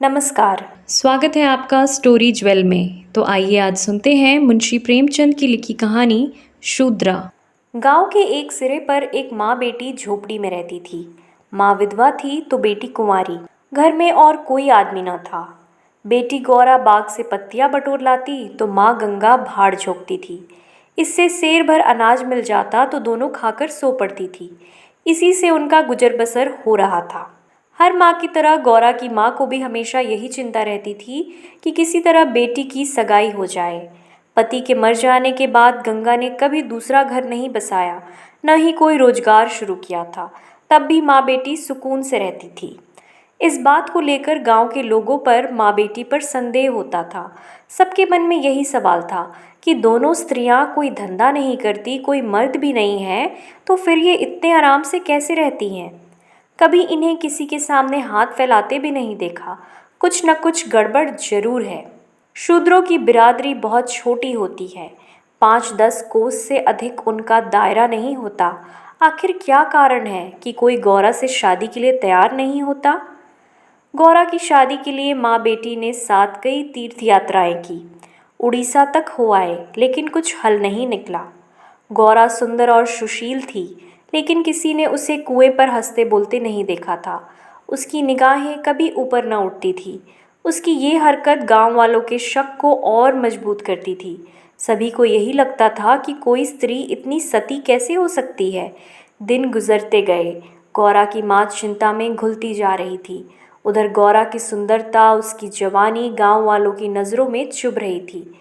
नमस्कार। स्वागत है आपका स्टोरी ज्वेल में। तो आइए आज सुनते हैं मुंशी प्रेमचंद की लिखी कहानी शूद्रा। गांव के एक सिरे पर एक माँ बेटी झोपड़ी में रहती थी। माँ विधवा थी तो बेटी कुंवारी। घर में और कोई आदमी न था। बेटी गौरा बाग से पत्तियां बटोर लाती तो माँ गंगा भाड़ झोंकती थी। इससे सेर भर अनाज मिल जाता तो दोनों खाकर सो पड़ती थी। इसी से उनका गुजर बसर हो रहा था। हर माँ की तरह गौरा की माँ को भी हमेशा यही चिंता रहती थी कि किसी तरह बेटी की सगाई हो जाए। पति के मर जाने के बाद गंगा ने कभी दूसरा घर नहीं बसाया, न ही कोई रोजगार शुरू किया था। तब भी माँ बेटी सुकून से रहती थी। इस बात को लेकर गांव के लोगों पर माँ बेटी पर संदेह होता था। सबके मन में यही सवाल था कि दोनों स्त्रियां कोई धंधा नहीं करती, कोई मर्द भी नहीं है, तो फिर ये इतने आराम से कैसे रहती हैं। कभी इन्हें किसी के सामने हाथ फैलाते भी नहीं देखा। कुछ न कुछ गड़बड़ जरूर है। शूद्रों की बिरादरी बहुत छोटी होती है। 5-10 कोस से अधिक उनका दायरा नहीं होता। आखिर क्या कारण है कि कोई गौरा से शादी के लिए तैयार नहीं होता। गौरा की शादी के लिए माँ बेटी ने साथ कई तीर्थ यात्राएं की। उड़ीसा तक हो आए, लेकिन कुछ हल नहीं निकला। गौरा सुंदर और सुशील थी, लेकिन किसी ने उसे कुएं पर हंसते बोलते नहीं देखा था। उसकी निगाहें कभी ऊपर न उठती थी। उसकी ये हरकत गांव वालों के शक को और मजबूत करती थी। सभी को यही लगता था कि कोई स्त्री इतनी सती कैसे हो सकती है। दिन गुजरते गए। गौरा की माँ चिंता में घुलती जा रही थी। उधर गौरा की सुंदरता, उसकी जवानी गांव वालों की नज़रों में चुभ रही थी।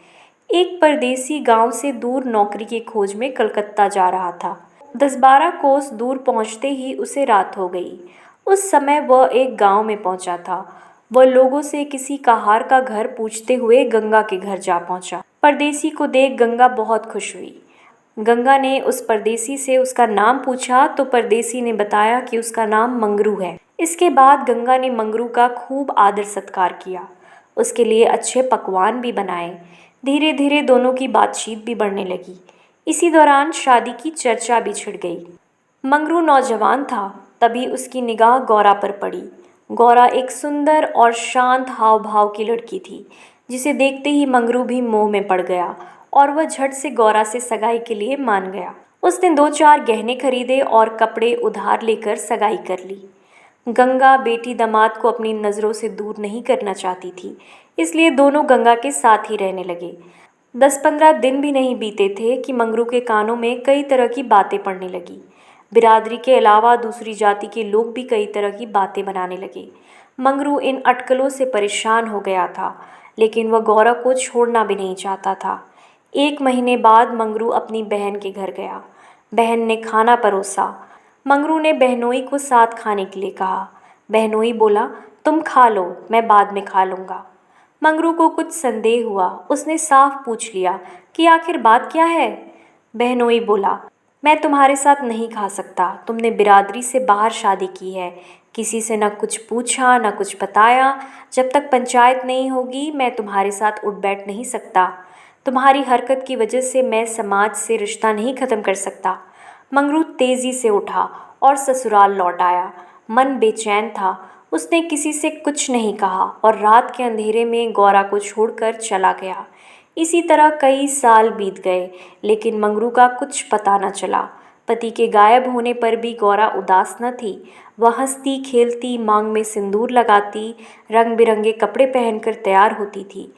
एक परदेसी गांव से दूर नौकरी की खोज में कलकत्ता जा रहा था। 10-12 कोस दूर पहुंचते ही उसे रात हो गई। उस समय वह एक गांव में पहुंचा था। वह लोगों से किसी कहार का घर पूछते हुए गंगा के घर जा पहुंचा। परदेसी को देख गंगा बहुत खुश हुई। गंगा ने उस परदेसी से उसका नाम पूछा तो परदेसी ने बताया कि उसका नाम मंगरू है। इसके बाद गंगा ने मंगरू का खूब आदर सत्कार किया। उसके लिए अच्छे पकवान भी बनाए। धीरे धीरे दोनों की बातचीत भी बढ़ने लगी। इसी दौरान शादी की चर्चा भी छिड़ गई। मंगरू नौजवान था, तभी उसकी निगाह गौरा पर पड़ी। गौरा एक सुंदर और शांत हाव भाव की लड़की थी, जिसे देखते ही मंगरू भी मोह में पड़ गया और वह झट से गौरा से सगाई के लिए मान गया। उसने 2-4 गहने खरीदे और कपड़े उधार लेकर सगाई कर ली। गंगा बेटी दामाद को अपनी नज़रों से दूर नहीं करना चाहती थी, इसलिए दोनों गंगा के साथ ही रहने लगे। 10-15 दिन भी नहीं बीते थे कि मंगरू के कानों में कई तरह की बातें पड़ने लगी। बिरादरी के अलावा दूसरी जाति के लोग भी कई तरह की बातें बनाने लगे। मंगरू इन अटकलों से परेशान हो गया था, लेकिन वह गौरा को छोड़ना भी नहीं चाहता था। 1 महीने बाद मंगरू अपनी बहन के घर गया। बहन ने खाना परोसा। मंगरू ने बहनोई को साथ खाने के लिए कहा। बहनोई बोला, तुम खा लो, मैं बाद में खा लूँगा। मंगरू को कुछ संदेह हुआ। उसने साफ पूछ लिया कि आखिर बात क्या है। बहनोई बोला, मैं तुम्हारे साथ नहीं खा सकता। तुमने बिरादरी से बाहर शादी की है। किसी से न कुछ पूछा न कुछ बताया। जब तक पंचायत नहीं होगी मैं तुम्हारे साथ उठ बैठ नहीं सकता। तुम्हारी हरकत की वजह से मैं समाज से रिश्ता नहीं ख़त्म कर सकता। मंगरू तेजी से उठा और ससुराल लौट आया। मन बेचैन था। उसने किसी से कुछ नहीं कहा और रात के अंधेरे में गौरा को छोड़कर चला गया। इसी तरह कई साल बीत गए, लेकिन मंगरू का कुछ पता न चला। पति के गायब होने पर भी गौरा उदास न थी। वह हंसती खेलती, मांग में सिंदूर लगाती, रंग बिरंगे कपड़े पहनकर तैयार होती थी।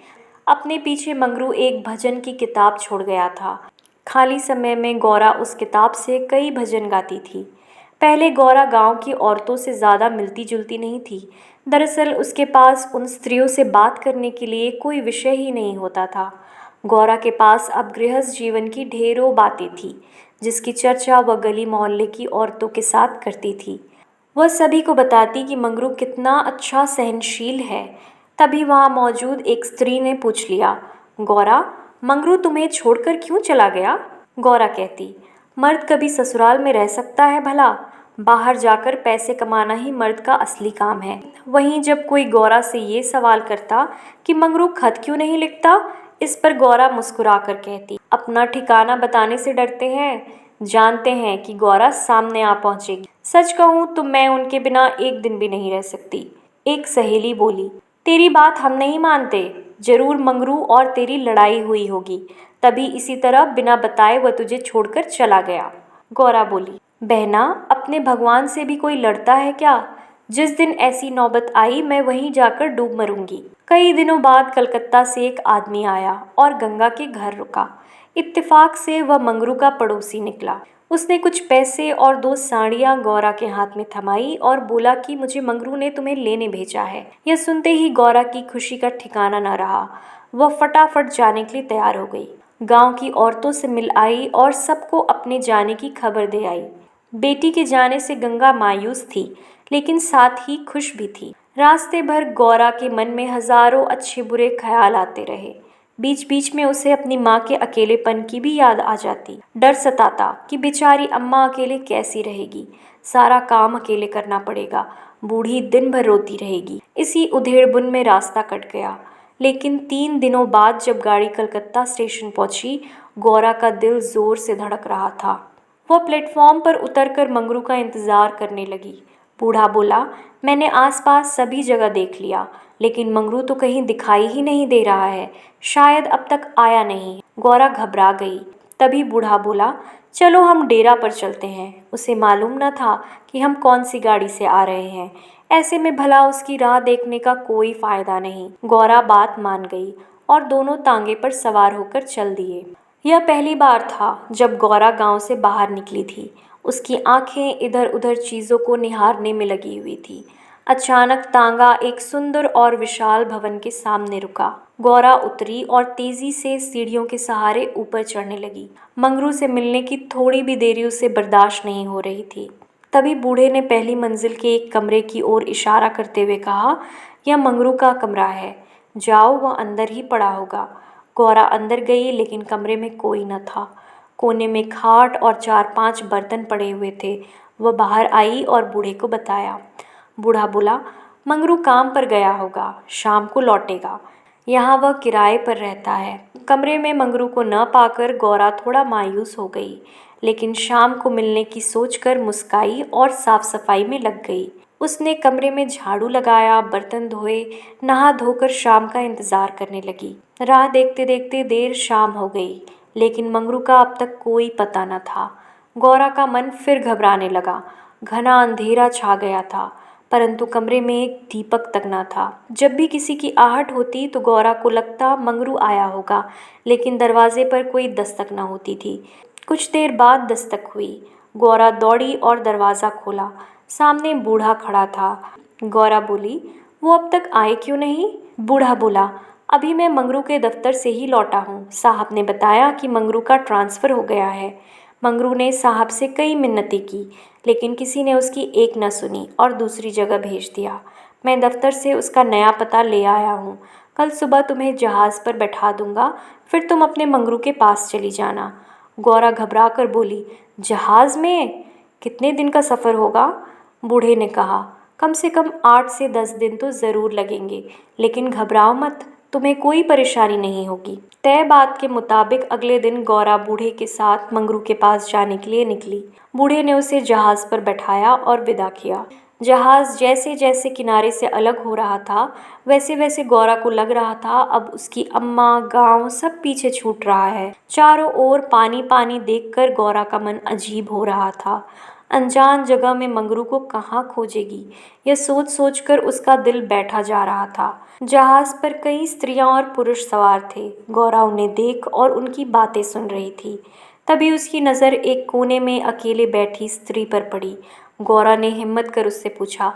अपने पीछे मंगरू एक भजन की किताब छोड़ गया था। खाली समय में गौरा उस किताब से कई भजन गाती थी। पहले गौरा गांव की औरतों से ज़्यादा मिलती जुलती नहीं थी। दरअसल उसके पास उन स्त्रियों से बात करने के लिए कोई विषय ही नहीं होता था। गौरा के पास अब गृहस्थ जीवन की ढेरों बातें थी, जिसकी चर्चा वह गली मोहल्ले की औरतों के साथ करती थी। वह सभी को बताती कि मंगरू कितना अच्छा सहनशील है। तभी वहाँ मौजूद एक स्त्री ने पूछ लिया, गौरा, मंगरू तुम्हें छोड़कर क्यों चला गया। गौरा कहती, मर्द कभी ससुराल में रह सकता है भला। बाहर जाकर पैसे कमाना ही मर्द का असली काम है। वहीं जब कोई गौरा से ये सवाल करता कि मंगरू खत क्यों नहीं लिखता, इस पर गौरा मुस्कुरा कर कहती, अपना ठिकाना बताने से डरते हैं। जानते हैं कि गौरा सामने आ पहुंचेगी। सच कहूँ तो मैं उनके बिना एक दिन भी नहीं रह सकती। एक सहेली बोली, तेरी बात हम नहीं मानते। जरूर मंगरू और तेरी लड़ाई हुई होगी, तभी इसी तरह बिना बताए वह तुझे छोड़कर चला गया। गौरा बोली, बहना, अपने भगवान से भी कोई लड़ता है क्या? जिस दिन ऐसी नौबत आई मैं वहीं जाकर डूब मरूंगी। कई दिनों बाद कलकत्ता से एक आदमी आया और गंगा के घर रुका। इत्तेफाक से वह मंगरू का पड़ोसी निकला। उसने कुछ पैसे और 2 साड़ियाँ गौरा के हाथ में थमाई और बोला कि मुझे मंगरू ने तुम्हें लेने भेजा है। यह सुनते ही गौरा की खुशी का ठिकाना न रहा। वह फटाफट जाने के लिए तैयार हो गई। गांव की औरतों से मिल आई और सबको अपने जाने की खबर दे आई। बेटी के जाने से गंगा मायूस थी, लेकिन साथ ही खुश भी थी। रास्ते भर गौरा के मन में हजारों अच्छे बुरे ख्याल आते रहे। बीच बीच में उसे अपनी माँ के अकेलेपन की भी याद आ जाती। डर सताता कि बेचारी अम्मा अकेले कैसी रहेगी, सारा काम अकेले करना पड़ेगा, बूढ़ी दिन भर रोती रहेगी। इसी उधेड़बुन में रास्ता कट गया। लेकिन 3 दिनों बाद जब गाड़ी कलकत्ता स्टेशन पहुंची, गौरा का दिल जोर से धड़क रहा था। वह प्लेटफॉर्म पर उतरकर मंगरू का इंतजार करने लगी। बूढ़ा बोला, मैंने आसपास सभी जगह देख लिया, लेकिन मंगरू तो कहीं दिखाई ही नहीं दे रहा है। शायद अब तक आया नहीं। गौरा घबरा गई। तभी बूढ़ा बोला, चलो हम डेरा पर चलते हैं। उसे मालूम न था कि हम कौन सी गाड़ी से आ रहे हैं। ऐसे में भला उसकी राह देखने का कोई फायदा नहीं। गौरा बात मान गई और दोनों तांगे पर सवार होकर चल दिए। यह पहली बार था जब गौरा गांव से बाहर निकली थी। उसकी आंखें इधर उधर चीज़ों को निहारने में लगी हुई थी। अचानक तांगा एक सुंदर और विशाल भवन के सामने रुका। गौरा उतरी और तेजी से सीढ़ियों के सहारे ऊपर चढ़ने लगी। मंगरू से मिलने की थोड़ी भी देरी उसे बर्दाश्त नहीं हो रही थी। तभी बूढ़े ने पहली मंजिल के एक कमरे की ओर इशारा करते हुए कहा, यह मंगरू का कमरा है, जाओ, वह अंदर ही पड़ा होगा। गौरा अंदर गई, लेकिन कमरे में कोई न था। कोने में खाट और 4-5 बर्तन पड़े हुए थे। वह बाहर आई और बूढ़े को बताया। बूढ़ा बोला, मंगरू काम पर गया होगा, शाम को लौटेगा। यहाँ वह किराए पर रहता है। कमरे में मंगरू को न पाकर गौरा थोड़ा मायूस हो गई, लेकिन शाम को मिलने की सोचकर मुस्काई और साफ सफाई में लग गई। उसने कमरे में झाड़ू लगाया, बर्तन धोए, नहा धोकर शाम का इंतजार करने लगी। राह देखते देखते देर शाम हो गई, लेकिन मंगरू का अब तक कोई पता न था। गौरा का मन फिर घबराने लगा। घना अंधेरा छा गया था, परंतु कमरे में एक दीपक तक न था। जब भी किसी की आहट होती तो गौरा को लगता मंगरू आया होगा, लेकिन दरवाजे पर कोई दस्तक न होती थी। कुछ देर बाद दस्तक हुई। गौरा दौड़ी और दरवाज़ा खोला। सामने बूढ़ा खड़ा था। गौरा बोली, वो अब तक आए क्यों नहीं? बूढ़ा बोला, अभी मैं मंगरू के दफ्तर से ही लौटा हूँ। साहब ने बताया कि मंगरू का ट्रांसफ़र हो गया है। मंगरू ने साहब से कई मिन्नतें की, लेकिन किसी ने उसकी एक न सुनी और दूसरी जगह भेज दिया। मैं दफ्तर से उसका नया पता ले आया हूँ। कल सुबह तुम्हें जहाज़ पर बैठा दूंगा, फिर तुम अपने मंगरू के पास चली जाना। गौरा घबरा कर बोली, जहाज़ में? कितने दिन का सफ़र होगा? बूढ़े ने कहा, कम से कम 8 से 10 दिन तो ज़रूर लगेंगे, लेकिन घबराओ मत, तुम्हें कोई परेशानी नहीं होगी। तय बात के मुताबिक अगले दिन गौरा बूढ़े के साथ मंगरू के पास जाने के लिए निकली। बूढ़े ने उसे जहाज़ पर बैठाया और विदा किया। जहाज़ जैसे जैसे किनारे से अलग हो रहा था, वैसे वैसे गौरा को लग रहा था अब उसकी अम्मा, गांव सब पीछे छूट रहा है। चारों ओर पानी पानी देखकर गौरा का मन अजीब हो रहा था। अनजान जगह में मंगरू को कहाँ खोजेगी, यह सोच सोचकर उसका दिल बैठा जा रहा था। जहाज़ पर कई स्त्रियां और पुरुष सवार थे। गौरा उन्हें देख और उनकी बातें सुन रही थी। तभी उसकी नज़र एक कोने में अकेले बैठी स्त्री पर पड़ी। गौरा ने हिम्मत कर उससे पूछा,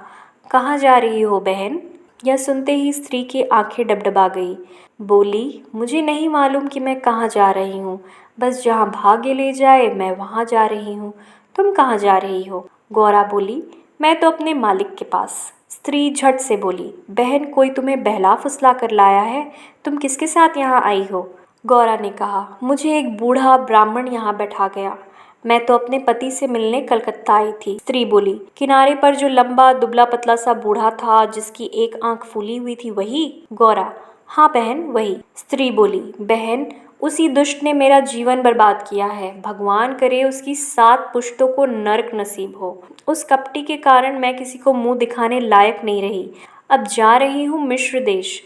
कहाँ जा रही हो बहन? यह सुनते ही स्त्री की आंखें डबडबा गई। बोली, मुझे नहीं मालूम कि मैं कहाँ जा रही हूँ, बस जहाँ भाग्य ले जाए मैं वहाँ जा रही हूँ। तुम कहाँ जा रही हो? गौरा बोली, मैं तो अपने मालिक के पास। स्त्री झट से बोली, बहन, कोई तुम्हें बहला फुसला कर लाया है? तुम किसके साथ यहाँ आई हो? गौरा ने कहा, मुझे एक बूढ़ा ब्राह्मण यहाँ बैठा गया। मैं तो अपने पति से मिलने कलकत्ता आई थी। स्त्री बोली, किनारे पर जो लंबा दुबला पतला सा बूढ़ा था जिसकी एक आंख फूली हुई थी, वही? गौरा, हाँ बहन, वही। स्त्री बोली, बहन, उसी दुष्ट ने मेरा जीवन बर्बाद किया है। भगवान करे उसकी 7 पुश्तों को नरक नसीब हो। उस कपटी के कारण मैं किसी को मुंह दिखाने लायक नहीं रही। अब जा रही हूँ मिस्र देश,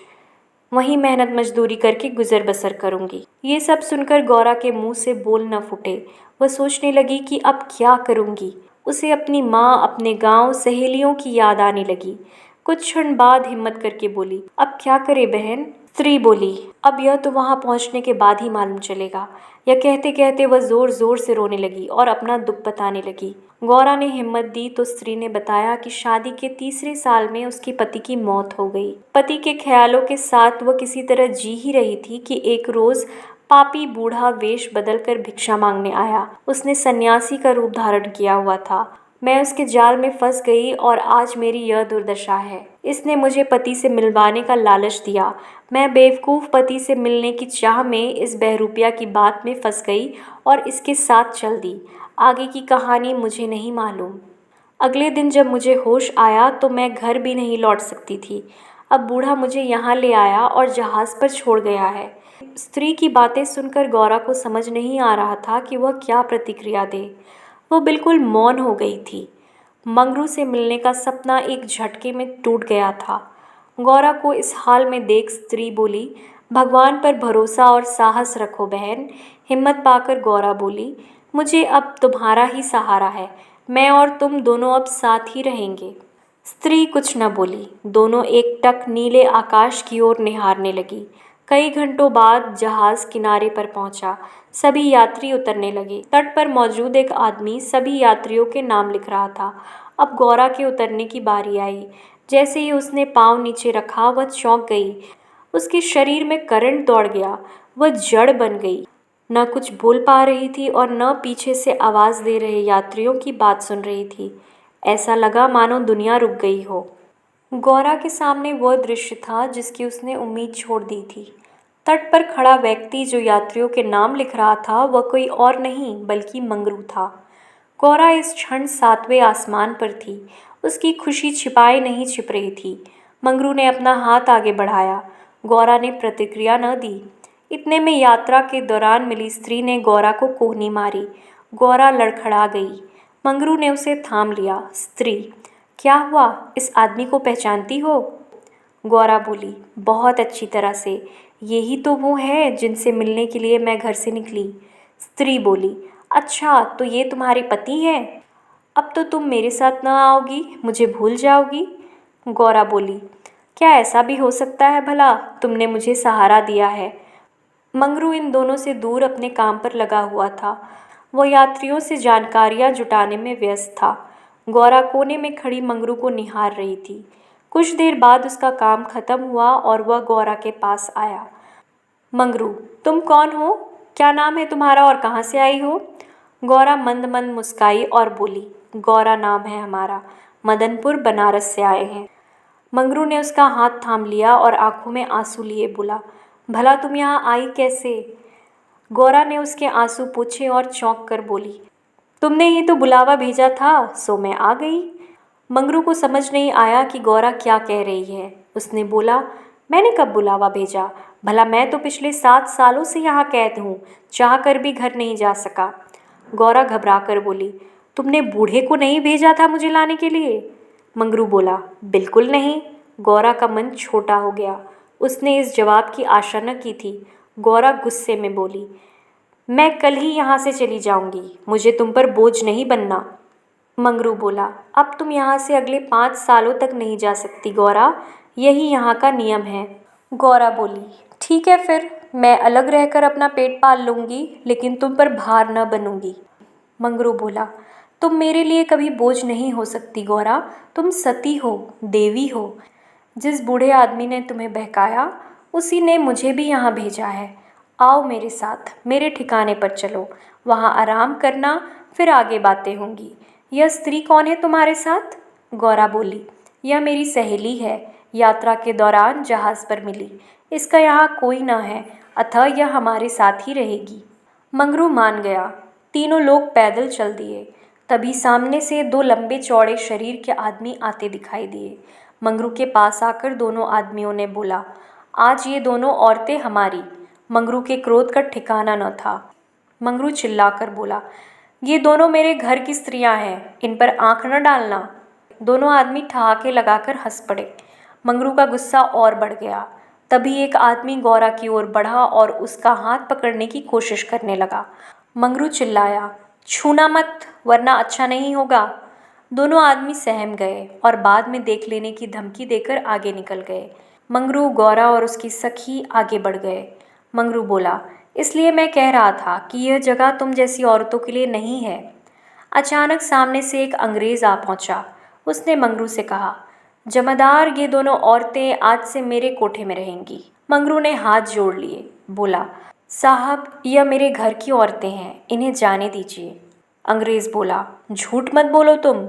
वहीं मेहनत मजदूरी करके गुजर बसर करूंगी। ये सब सुनकर गौरा के मुंह से बोल न फूटे। वह सोचने लगी कि अब क्या करूंगी। उसे अपनी माँ, अपने गांव, सहेलियों की याद आने लगी। कुछ क्षण बाद हिम्मत करके बोली, अब क्या करे बहन। स्त्री बोली, अब यह तो वहां पहुंचने के बाद ही मालूम चलेगा। यह कहते कहते वह जोर जोर से रोने लगी और अपना दुख बताने लगी। गौरा ने हिम्मत दी तो स्त्री ने बताया कि शादी के तीसरे साल में उसके पति की मौत हो गई। पति के ख्यालों के साथ वह किसी तरह जी ही रही थी कि एक रोज पापी बूढ़ा वेश बदलकर भिक्षा मांगने आया। उसने सन्यासी का रूप धारण किया हुआ था। मैं उसके जाल में फंस गई और आज मेरी यह दुर्दशा है। इसने मुझे पति से मिलवाने का लालच दिया। मैं बेवकूफ़ पति से मिलने की चाह में इस बहरूपिया की बात में फंस गई और इसके साथ चल दी। आगे की कहानी मुझे नहीं मालूम। अगले दिन जब मुझे होश आया तो मैं घर भी नहीं लौट सकती थी। अब बूढ़ा मुझे यहाँ ले आया और जहाज़ पर छोड़ गया है। स्त्री की बातें सुनकर गौरा को समझ नहीं आ रहा था कि वह क्या प्रतिक्रिया दे। वो बिल्कुल मौन हो गई थी। मंगरू से मिलने का सपना एक झटके में टूट गया था। गौरा को इस हाल में देख स्त्री बोली, भगवान पर भरोसा और साहस रखो बहन। हिम्मत पाकर गौरा बोली, मुझे अब तुम्हारा ही सहारा है। मैं और तुम दोनों अब साथ ही रहेंगे। स्त्री कुछ न बोली। दोनों एकटक नीले आकाश की ओर निहारने लगी। कई घंटों बाद जहाज किनारे पर पहुंचा। सभी यात्री उतरने लगे। तट पर मौजूद एक आदमी सभी यात्रियों के नाम लिख रहा था। अब गौरा के उतरने की बारी आई। जैसे ही उसने पाँव नीचे रखा वह चौंक गई। उसके शरीर में करंट दौड़ गया। वह जड़ बन गई। न कुछ बोल पा रही थी और न पीछे से आवाज़ दे रहे यात्रियों की बात सुन रही थी। ऐसा लगा मानो दुनिया रुक गई हो। गौरा के सामने वह दृश्य था जिसकी उसने उम्मीद छोड़ दी थी। तट पर खड़ा व्यक्ति जो यात्रियों के नाम लिख रहा था वह कोई और नहीं बल्कि मंगरू था। गौरा इस क्षण सातवें आसमान पर थी। उसकी खुशी छिपाए नहीं छिप रही थी। मंगरू ने अपना हाथ आगे बढ़ाया। गौरा ने प्रतिक्रिया न दी। इतने में यात्रा के दौरान मिली स्त्री ने गौरा को कोहनी मारी। गौरा लड़खड़ा गई। मंगरू ने उसे थाम लिया। स्त्री, क्या हुआ? इस आदमी को पहचानती हो? गौरा बोली, बहुत अच्छी तरह से। यही तो वो है जिनसे मिलने के लिए मैं घर से निकली। स्त्री बोली, अच्छा तो ये तुम्हारे पति हैं? अब तो तुम मेरे साथ न आओगी, मुझे भूल जाओगी। गौरा बोली, क्या ऐसा भी हो सकता है भला? तुमने मुझे सहारा दिया है। मंगरू इन दोनों से दूर अपने काम पर लगा हुआ था। वह यात्रियों से जानकारियां जुटाने में व्यस्त था। गौरा कोने में खड़ी मंगरू को निहार रही थी। कुछ देर बाद उसका काम खत्म हुआ और वह गौरा के पास आया। मंगरू, तुम कौन हो? क्या नाम है तुम्हारा और कहाँ से आई हो? गौरा मंद मंद मुस्काई और बोली, गौरा नाम है हमारा, मदनपुर बनारस से आए हैं। मंगरू ने उसका हाथ थाम लिया और आंखों में आंसू लिए बोला, भला तुम यहाँ आई कैसे? गौरा ने उसके आंसू पोंछे और चौंक कर बोली, तुमने ही तो बुलावा भेजा था, सो मैं आ गई। मंगरू को समझ नहीं आया कि गौरा क्या कह रही है। उसने बोला, मैंने कब बुलावा भेजा? भला मैं तो पिछले 7 सालों से यहाँ कैद हूँ, चाह कर भी घर नहीं जा सका। गौरा घबरा कर बोली, तुमने बूढ़े को नहीं भेजा था मुझे लाने के लिए? मंगरू बोला, बिल्कुल नहीं। गौरा का मन छोटा हो गया। उसने इस जवाब की आशा न की थी। गौरा गुस्से में बोली, मैं कल ही यहाँ से चली जाऊंगी, मुझे तुम पर बोझ नहीं बनना। मंगरू बोला, अब तुम यहाँ से अगले 5 सालों तक नहीं जा सकती गौरा, यही यहाँ का नियम है। गौरा बोली, ठीक है फिर, मैं अलग रहकर अपना पेट पाल लूँगी, लेकिन तुम पर भार न बनूंगी। मंगरू बोला, तुम मेरे लिए कभी बोझ नहीं हो सकती गौरा, तुम सती हो, देवी हो। जिस बूढ़े आदमी ने तुम्हें बहकाया उसी ने मुझे भी यहाँ भेजा है। आओ मेरे साथ, मेरे ठिकाने पर चलो, वहाँ आराम करना, फिर आगे बातें होंगी। यह स्त्री कौन है तुम्हारे साथ? गौरा बोली, यह मेरी सहेली है, यात्रा के दौरान जहाज़ पर मिली। इसका यहाँ कोई न है, अतः यह हमारे साथ ही रहेगी। मंगरू मान गया। तीनों लोग पैदल चल दिए। तभी सामने से 2 लंबे चौड़े शरीर के आदमी आते दिखाई दिए। मंगरू के पास आकर दोनों आदमियों ने बोला, आज ये दोनों औरतें हमारी। मंगरू के क्रोध का ठिकाना न था। मंगरू चिल्लाकर बोला, ये दोनों मेरे घर की स्त्रियां हैं, इन पर आंख न डालना। दोनों आदमी ठहाके लगाकर हंस पड़े। मंगरू का गुस्सा और बढ़ गया। तभी एक आदमी गौरा की ओर बढ़ा और उसका हाथ पकड़ने की कोशिश करने लगा। मंगरू चिल्लाया, छूना मत वरना अच्छा नहीं होगा। दोनों आदमी सहम गए और बाद में देख लेने की धमकी देकर आगे निकल गए। मंगरू, गौरा और उसकी सखी आगे बढ़ गए। मंगरू बोला, इसलिए मैं कह रहा था कि यह जगह तुम जैसी औरतों के लिए नहीं है। अचानक सामने से एक अंग्रेज आ पहुंचा। उसने मंगरू से कहा, जमादार, ये दोनों औरतें आज से मेरे कोठे में रहेंगी। मंगरू ने हाथ जोड़ लिए, बोला, साहब, यह मेरे घर की औरतें हैं, इन्हें जाने दीजिए। अंग्रेज बोला, झूठ मत बोलो तुम।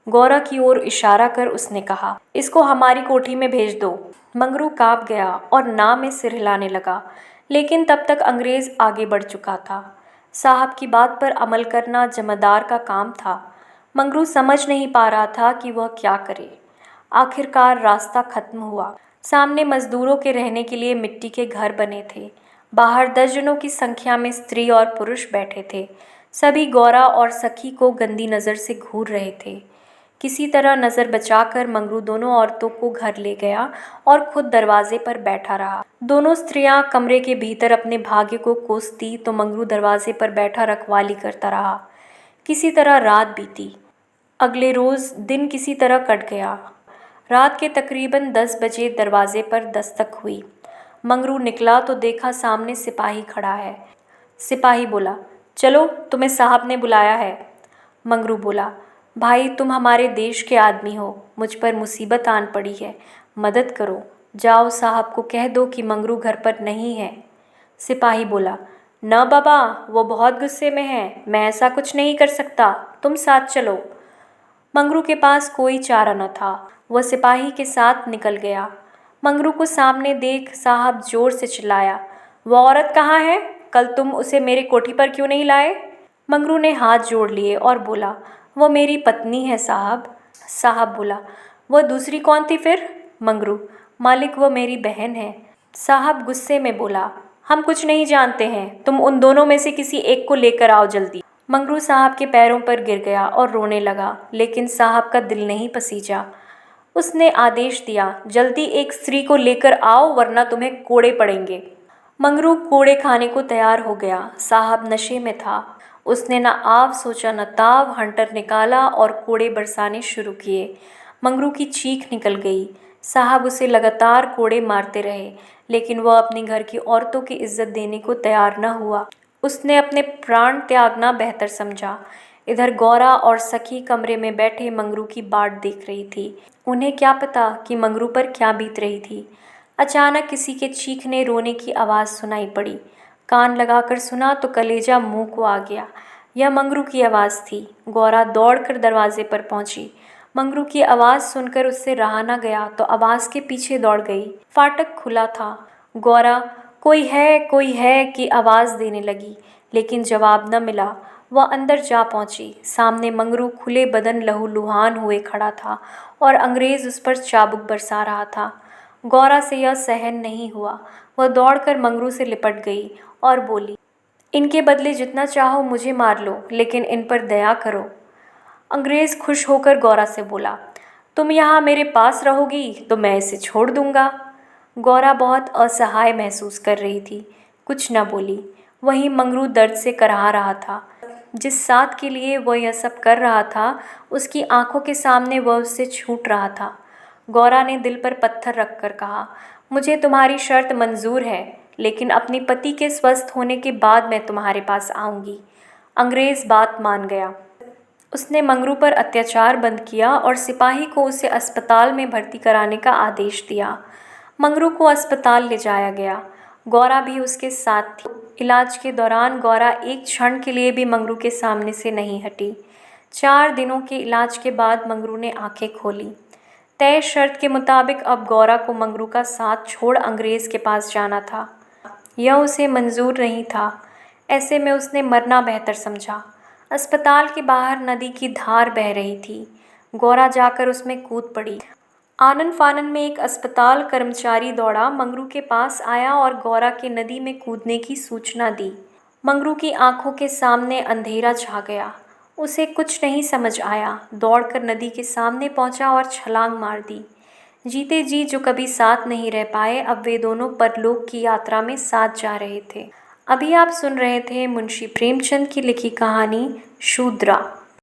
गौरा की ओर इशारा कर उसने कहा, इसको हमारी कोठी में भेज दो। मंगरू कांप गया और ना में सिर हिलाने लगा, लेकिन तब तक अंग्रेज आगे बढ़ चुका था। साहब की बात पर अमल करना जमादार का काम था। मंगरू समझ नहीं पा रहा था कि वह क्या करे। आखिरकार रास्ता खत्म हुआ। सामने मजदूरों के रहने के लिए मिट्टी के घर बने थे। बाहर दर्जनों की संख्या में स्त्री और पुरुष बैठे थे। सभी गौरा और सखी को गंदी नज़र से घूर रहे थे। किसी तरह नज़र बचाकर मंगरू दोनों औरतों को घर ले गया और खुद दरवाजे पर बैठा रहा। दोनों स्त्रियां कमरे के भीतर अपने भाग्य को कोसती तो मंगरू दरवाजे पर बैठा रखवाली करता रहा। किसी तरह रात बीती। अगले रोज़ दिन किसी तरह कट गया। रात के तकरीबन 10 बजे दरवाजे पर दस्तक हुई। मंगरू निकला तो देखा सामने सिपाही खड़ा है। सिपाही बोला, चलो, तुम्हें साहब ने बुलाया है। मंगरू बोला, भाई, तुम हमारे देश के आदमी हो, मुझ पर मुसीबत आन पड़ी है, मदद करो। जाओ, साहब को कह दो कि मंगरू घर पर नहीं है। सिपाही बोला, न बाबा, वो बहुत गुस्से में है, मैं ऐसा कुछ नहीं कर सकता, तुम साथ चलो। मंगरू के पास कोई चारा न था। वह सिपाही के साथ निकल गया। मंगरू को सामने देख साहब जोर से चिल्लाया, वो औरत कहाँ है? कल तुम उसे मेरे कोठी पर क्यों नहीं लाए? मंगरू ने हाथ जोड़ लिए और बोला, वो मेरी पत्नी है साहब। साहब बोला, वह दूसरी कौन थी फिर? मंगरू, मालिक, वो मेरी बहन है। साहब गुस्से में बोला, हम कुछ नहीं जानते हैं, तुम उन दोनों में से किसी एक को लेकर आओ जल्दी। मंगरू साहब के पैरों पर गिर गया और रोने लगा, लेकिन साहब का दिल नहीं पसीजा। उसने आदेश दिया, जल्दी एक स्त्री को लेकर आओ वरना तुम्हें कोड़े पड़ेंगे। मंगरू कोड़े खाने को तैयार हो गया। साहब नशे में था। उसने न आव सोचा न ताव, हंटर निकाला और कोड़े बरसाने शुरू किए। मंगरू की चीख निकल गई। साहब उसे लगातार कोड़े मारते रहे, लेकिन वह अपने घर की औरतों की इज्जत देने को तैयार न हुआ। उसने अपने प्राण त्यागना बेहतर समझा। इधर गौरा और सखी कमरे में बैठे मंगरू की बाट देख रही थी। उन्हें क्या पता कि मंगरू पर क्या बीत रही थी। अचानक किसी के चीखने रोने की आवाज़ सुनाई पड़ी। कान लगाकर सुना तो कलेजा मुंह को आ गया। यह मंगरू की आवाज़ थी। गौरा दौड़कर दरवाजे पर पहुंची। मंगरू की आवाज़ सुनकर उससे रहा न गया तो आवाज़ के पीछे दौड़ गई। फाटक खुला था। गौरा कोई है की आवाज़ देने लगी, लेकिन जवाब न मिला। वह अंदर जा पहुंची। सामने मंगरू खुले बदन लहूलुहान हुए खड़ा था और अंग्रेज उस पर चाबुक बरसा रहा था। गौरा से यह सहन नहीं हुआ। वह दौड़कर मंगरू से लिपट गई और बोली, इनके बदले जितना चाहो मुझे मार लो, लेकिन इन पर दया करो। अंग्रेज खुश होकर गौरा से बोला, तुम यहाँ मेरे पास रहोगी तो मैं इसे छोड़ दूंगा। गौरा बहुत असहाय महसूस कर रही थी, कुछ न बोली। वहीं मंगरू दर्द से कराह रहा था। जिस साथ के लिए वह यह सब कर रहा था, उसकी आंखों के सामने वह उससे छूट रहा था। गौरा ने दिल पर पत्थर रखकर कहा, मुझे तुम्हारी शर्त मंजूर है, लेकिन अपने पति के स्वस्थ होने के बाद मैं तुम्हारे पास आऊँगी। अंग्रेज़ बात मान गया। उसने मंगरू पर अत्याचार बंद किया और सिपाही को उसे अस्पताल में भर्ती कराने का आदेश दिया। मंगरू को अस्पताल ले जाया गया। गौरा भी उसके साथ थी। इलाज के दौरान गौरा एक क्षण के लिए भी मंगरू के सामने से नहीं हटी। 4 दिनों के इलाज के बाद मंगरू ने आंखें खोली। तय शर्त के मुताबिक अब गौरा को मंगरू का साथ छोड़ अंग्रेज़ के पास जाना था। यह उसे मंजूर नहीं था। ऐसे में उसने मरना बेहतर समझा। अस्पताल के बाहर नदी की धार बह रही थी। गौरा जाकर उसमें कूद पड़ी। आनन फानन में एक अस्पताल कर्मचारी दौड़ा, मंगरू के पास आया और गौरा के नदी में कूदने की सूचना दी। मंगरू की आंखों के सामने अंधेरा छा गया। उसे कुछ नहीं समझ आया। दौड़कर नदी के सामने पहुंचा और छलांग मार दी। जीते जी जो कभी साथ नहीं रह पाए, अब वे दोनों परलोक की यात्रा में साथ जा रहे थे। अभी आप सुन रहे थे मुंशी प्रेमचंद की लिखी कहानी शूद्रा।